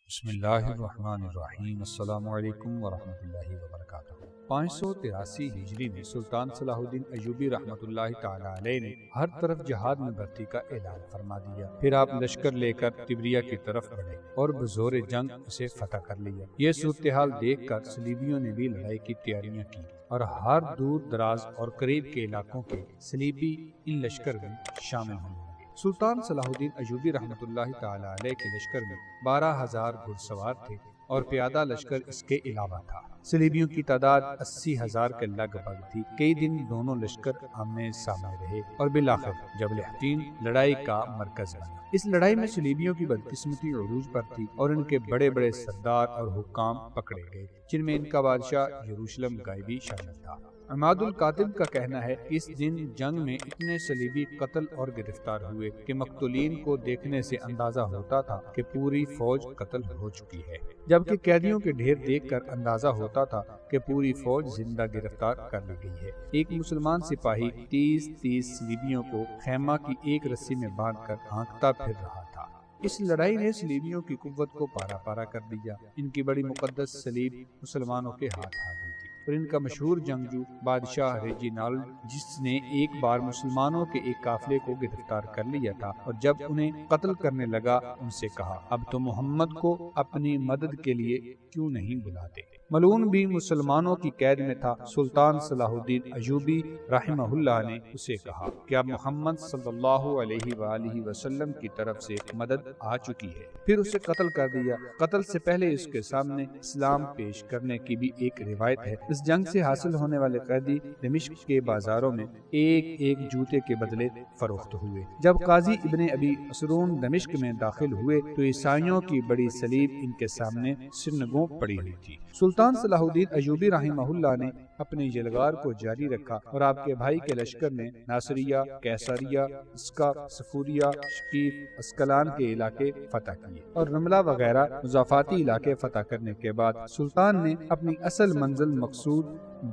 بسم اللہ الرحمن الرحیم، السلام علیکم ورحمۃ اللہ وبرکاتہ۔ 583 ہجری میں سلطان صلاح الدین ایوبی رحمۃ اللہ تعالی علیہ نے ہر طرف جہاد میں بھرتی کا اعلان فرما دیا۔ پھر آپ لشکر لے کر تبریہ کی طرف بڑھے اور بزور جنگ اسے فتح کر لیا۔ یہ صورتحال دیکھ کر صلیبیوں نے بھی لڑائی کی تیاریاں کی اور ہر دور دراز اور قریب کے علاقوں کے صلیبی ان لشکر میں شامل ہونے لگے۔ سلطان صلاح الدین ایوبی رحمۃ اللہ تعالی علیہ کے لشکر میں 12,000 گھڑ سوار تھے اور پیادہ لشکر اس کے علاوہ تھا۔ صلیبیوں کی تعداد 80,000 کے لگ بھگ تھی۔ کئی دن دونوں لشکر آمنے سامنے رہے اور بالآخر جبل حطین لڑائی کا مرکز بنا۔ اس لڑائی میں صلیبیوں کی بدقسمتی عروج پر تھی اور ان کے بڑے بڑے سردار اور حکام پکڑے گئے، جن میں ان کا بادشاہ یروشلم غائبی شامل تھا۔ عماد الکاتب کا کہنا ہے کہ اس دن جنگ میں اتنے صلیبی قتل اور گرفتار ہوئے کہ مقتولین کو دیکھنے سے اندازہ ہوتا تھا کہ پوری فوج قتل ہو چکی ہے، جبکہ قیدیوں کے ڈھیر دیکھ کر اندازہ ہوتا تھا کہ پوری فوج زندہ گرفتار کر لی گئی ہے۔ ایک مسلمان سپاہی 30 صلیبیوں کو خیمہ کی ایک رسی میں باندھ کر ہانکتا پھر رہا تھا۔ اس لڑائی نے صلیبیوں کی قوت کو پارا پارا کر دیا۔ ان کی بڑی مقدس صلیب مسلمانوں کے ہاتھ آ گئی تھی اور ان کا مشہور جنگجو بادشاہ ریجینالڈ، جس نے ایک بار مسلمانوں کے ایک قافلے کو گرفتار کر لیا تھا اور جب انہیں قتل کرنے لگا ان سے کہا، اب تو محمد کو اپنی مدد کے لیے کیوں نہیں بلاتے؟ ملعون بھی مسلمانوں کی قید میں تھا۔ سلطان صلاح الدین ایوبی رحمہ اللہ نے اسے کہا کہ اب محمد صلی اللہ علیہ وآلہ وسلم کی طرف سے مدد آ چکی ہے، پھر اسے قتل کر دیا۔ قتل سے پہلے اس کے سامنے اسلام پیش کرنے کی بھی ایک روایت ہے۔ اس جنگ سے حاصل ہونے والے قیدی دمشق کے بازاروں میں ایک جوتے کے بدلے فروخت ہوئے۔ جب قاضی ابن ابی عصرون دمشق میں داخل ہوئے تو عیسائیوں کی بڑی صلیب ان کے سامنے سرنگوں پڑی ہوئی تھی۔ سلطان صلاح الدین ایوبی رحمہ اللہ نے اپنی یلغار کو جاری رکھا اور آپ کے بھائی کے لشکر نے ناصریہ، کیساریہ، اسکا، صفوریہ، شکیف، اسکلان کے علاقے فتح کیے اور رملہ وغیرہ مضافاتی علاقے فتح کرنے کے بعد سلطان نے اپنی اصل منزل مقصود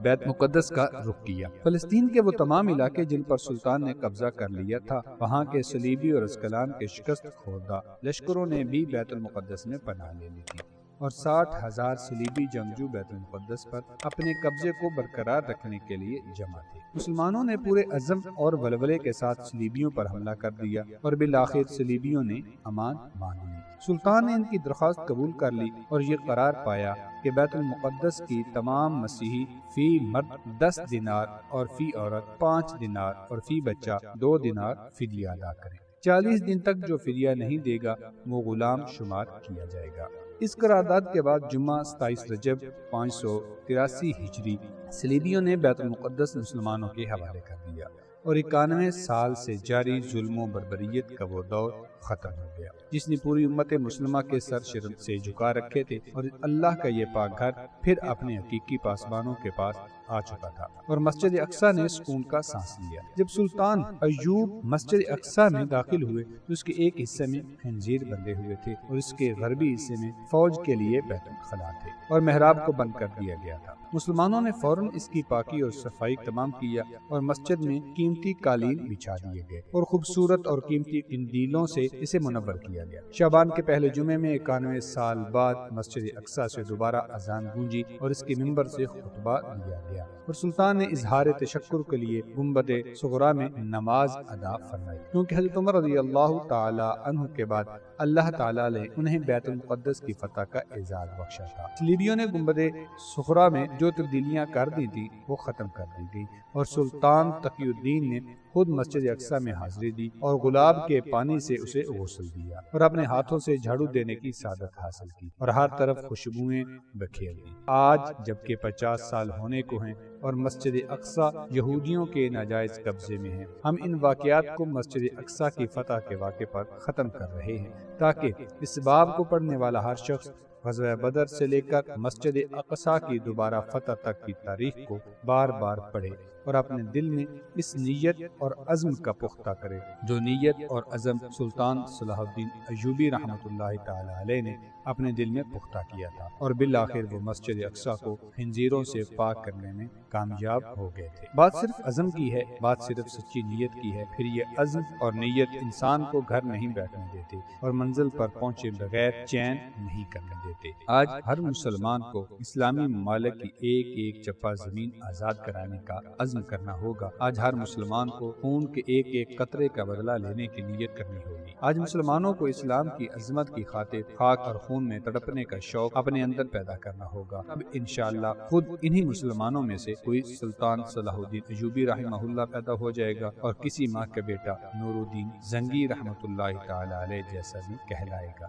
بیت مقدس کا رخ کیا۔ فلسطین کے وہ تمام علاقے جن پر سلطان نے قبضہ کر لیا تھا، وہاں کے صلیبی اور اسکلان کے شکست خوردہ لشکروں نے بھی بیت المقدس میں پناہ لے لی تھی اور 60,000 صلیبی جنگجو بیت المقدس پر اپنے قبضے کو برقرار رکھنے کے لیے جمع تھے۔ مسلمانوں نے پورے عزم اور ولولے کے ساتھ صلیبیوں پر حملہ کر دیا اور بالآخر صلیبیوں نے امان مان لی۔ سلطان نے ان کی درخواست قبول کر لی اور یہ قرار پایا کہ بیت المقدس کی تمام مسیحی فی مرد 10 دینار اور فی عورت 5 دینار اور فی بچہ 2 دینار فدیہ ادا کریں۔ 40 دن تک جو فدیہ نہیں دے گا وہ غلام شمار کیا جائے گا۔ اس قرارداد کے بعد جمعہ 27 رجب 583 ہجری صلیبیوں نے بیت المقدس مسلمانوں کے حوالے کر دیا اور 91 سال سے جاری ظلم و بربریت کا وہ دور ختم ہو گیا جس نے پوری امت مسلمہ کے سر شرم سے جھکا رکھے تھے، اور اللہ کا یہ پاک گھر پھر اپنے حقیقی پاسبانوں کے پاس آ چکا تھا اور مسجد اقصیٰ نے سکون کا سانس لیا۔ جب سلطان ایوب مسجد اقصیٰ میں داخل ہوئے تو اس کے ایک حصے میں خنزیر بندھے ہوئے تھے اور اس کے غربی حصے میں فوج کے لیے بیت الخلاء تھے اور محراب کو بند کر دیا گیا تھا۔ مسلمانوں نے فوراً اس کی پاکی اور صفائی تمام کیا اور مسجد میں قیمتی قالین بچھا دیے گئے اور خوبصورت اور قیمتی قندیلوں سے اسے منور کیا گیا۔ شعبان کے پہلے جمعے میں 91 سال بعد مسجد اقصیٰ سے دوبارہ اذان گونجی اور اس کے منبر سے خطبہ دیا گیا اور سلطان نے اظہار تشکر کے لیے گنبد صغرا میں نماز ادا فرمائی، کیونکہ حضرت عمر رضی اللہ تعالی عنہ کے بعد اللہ تعالی نے انہیں بیت المقدس کی فتح کا اعزاز بخشا تھا۔ صلیبیوں نے گنبد صغرا میں جو تبدیلیاں کر دی تھی وہ ختم کر دی گئی اور سلطان تقی الدین نے خود مسجد اقصیٰ میں حاضری دی اور گلاب کے پانی سے اسے غسل دیا اور اپنے ہاتھوں سے جھاڑو دینے کی سعادت حاصل کی اور ہر طرف خوشبوئیں بکھیر دی۔ آج جبکہ 50 سال ہونے کو ہیں اور مسجد اقصیٰ یہودیوں کے ناجائز قبضے میں ہیں، ہم ان واقعات کو مسجد اقصیٰ کی فتح کے واقعے پر ختم کر رہے ہیں تاکہ اس باب کو پڑھنے والا ہر شخص غزوہ بدر سے لے کر مسجد اقصی کی دوبارہ فتح تک کی تاریخ کو بار بار پڑھے اور اپنے دل میں اس نیت اور عزم کا پختہ کرے جو نیت اور عزم سلطان صلاح الدین ایوبی رحمۃ اللہ تعالی علیہ نے اپنے دل میں پختہ کیا تھا، اور بالآخر وہ مسجد اقصی کو خنزیروں سے پاک کرنے میں کامیاب ہو گئے تھے۔ بات صرف عزم کی ہے، بات صرف سچی نیت کی ہے، پھر یہ عزم اور نیت انسان کو گھر نہیں بیٹھنے دیتے اور منزل پر پہنچے بغیر چین نہیں کرنے دیتے۔ آج ہر مسلمان کو اسلامی ممالک کی ایک ایک چپا زمین آزاد کرانے کا عزم کرنا ہوگا۔ آج ہر مسلمان کو خون کے ایک ایک قطرے کا بدلہ لینے کی نیت کرنی ہوگی۔ آج مسلمانوں کو اسلام کی عظمت کی خاطر خاک اور خون میں تڑپنے کا شوق اپنے اندر پیدا کرنا ہوگا۔ اب انشاءاللہ خود انہی مسلمانوں میں سے کوئی سلطان صلاح الدین ایوبی رحمہ اللہ پیدا ہو جائے گا اور کسی ماں کا بیٹا نور الدین زنگی رحمۃ اللہ تعالی علیہ جیسا بھی کہلائے گا۔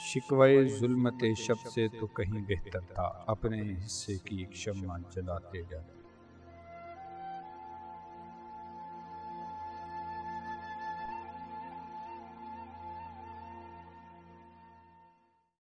شکوائے ظلمت شب سے تو کہیں بہتر تھا، اپنے حصے کی ایک شمع جلاتے جاتے۔